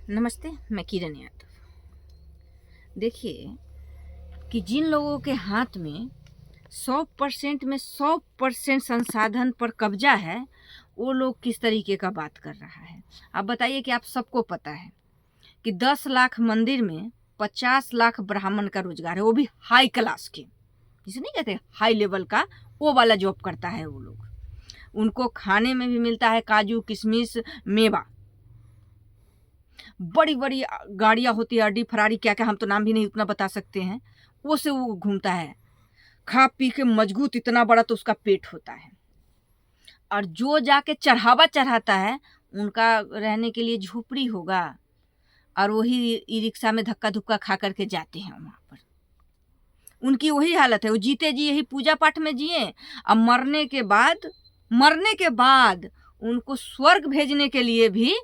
नमस्ते, मैं किरण यादव। देखिए कि जिन लोगों के हाथ में 100% में 100% संसाधन पर कब्जा है, वो लोग किस तरीके का बात कर रहा है। आप बताइए कि आप सबको पता है कि 10 लाख मंदिर में 50 लाख ब्राह्मण का रोजगार है, वो भी हाई क्लास के, जिसे नहीं कहते हाई लेवल का, वो वाला जॉब करता है वो लोग। उनको खाने में भी मिलता है काजू किशमिश मेवा, बड़ी बड़ी गाड़ियाँ होती है, अड्डी फरारी क्या क्या, हम तो नाम भी नहीं उतना बता सकते हैं। वो से वो घूमता है, खा पी के मजबूत, इतना बड़ा तो उसका पेट होता है। और जो जाके चढ़ावा चढ़ाता है, उनका रहने के लिए झोपड़ी होगा, और वही ई रिक्शा में धक्का धुक्का खा करके जाते हैं वहाँ पर। उनकी वही हालत है, वो जीते जी यही पूजा पाठ में जिए, अब मरने के बाद उनको स्वर्ग भेजने के लिए भी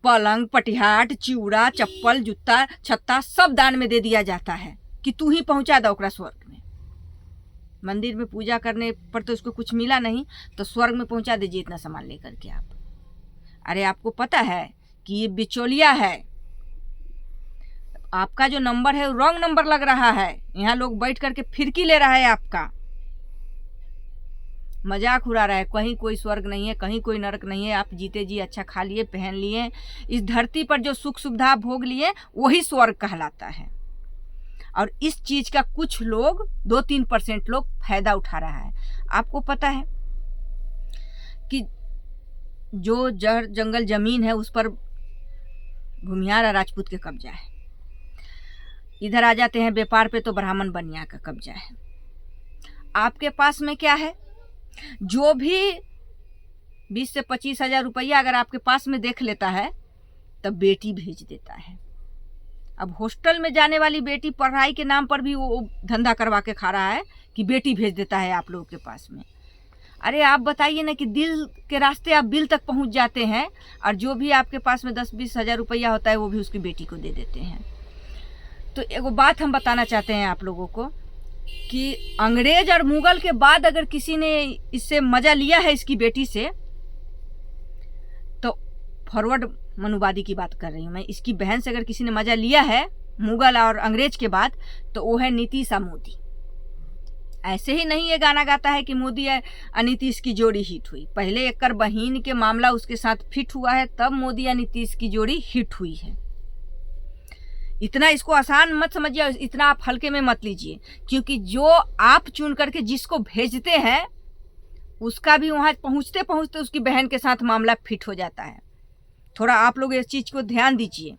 पलंग पटिहाट चिवड़ा चप्पल जूता छत्ता सब दान में दे दिया जाता है कि तू ही पहुंचा दो ओकरा स्वर्ग में। मंदिर में पूजा करने पर तो उसको कुछ मिला नहीं, तो स्वर्ग में पहुंचा दीजिए इतना सामान लेकर के आप। अरे आपको पता है कि ये बिचौलिया है, आपका जो नंबर है रॉन्ग नंबर लग रहा है। यहाँ लोग बैठ करके फिरकी ले रहा है, आपका मजाक उड़ा रहा है। कहीं कोई स्वर्ग नहीं है, कहीं कोई नरक नहीं है। आप जीते जी अच्छा खा लिए पहन लिए, इस धरती पर जो सुख सुविधा भोग लिए वही स्वर्ग कहलाता है। और इस चीज का कुछ लोग 2-3% लोग फायदा उठा रहा है। आपको पता है कि जो जड़ जंगल जमीन है उस पर भूमिहार और राजपूत के कब्जा है। इधर आ जाते हैं व्यापार पे तो ब्राह्मण बनिया का कब्जा है। आपके पास में क्या है? जो भी 20 से 25 हजार रुपया अगर आपके पास में देख लेता है तब बेटी भेज देता है। अब हॉस्टल में जाने वाली बेटी पढ़ाई के नाम पर भी वो धंधा करवा के खा रहा है कि बेटी भेज देता है आप लोगों के पास में। अरे आप बताइए ना कि दिल के रास्ते आप बिल तक पहुंच जाते हैं, और जो भी आपके पास में 10-20 हजार रुपया होता है वो भी उसकी बेटी को दे देते हैं। तो एगो बात हम बताना चाहते हैं आप लोगों को कि अंग्रेज और मुगल के बाद अगर किसी ने इससे मजा लिया है इसकी बेटी से, तो फॉरवर्ड मनुवादी की बात कर रही हूँ मैं, इसकी बहन से अगर किसी ने मजा लिया है मुगल और अंग्रेज के बाद, तो वो है नीतीश और मोदी। ऐसे ही नहीं ये गाना गाता है कि मोदी और नीतीश की जोड़ी हिट हुई। पहले एक बहन के मामला उसके साथ फिट हुआ है, तब मोदी और नीतीश की जोड़ी हिट हुई है। इतना इसको आसान मत समझिए, इतना आप हल्के में मत लीजिए, क्योंकि जो आप चुन करके जिसको भेजते हैं उसका भी वहां पहुंचते पहुंचते उसकी बहन के साथ मामला फिट हो जाता है। थोड़ा आप लोग इस चीज को ध्यान दीजिए।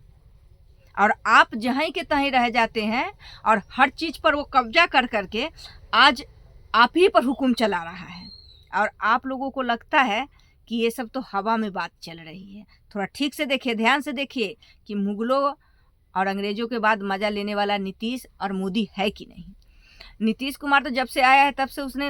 और आप जहीं के तहीं रह जाते हैं और हर चीज पर वो कब्जा कर करके आज आप ही पर हुक्म चला रहा है, और आप लोगों को लगता है कि ये सब तो हवा में बात चल रही है। थोड़ा ठीक से देखिए, ध्यान से देखिए कि मुगलों और अंग्रेजों के बाद मजा लेने वाला नीतीश और मोदी है कि नहीं। नीतीश कुमार तो जब से आया है तब से उसने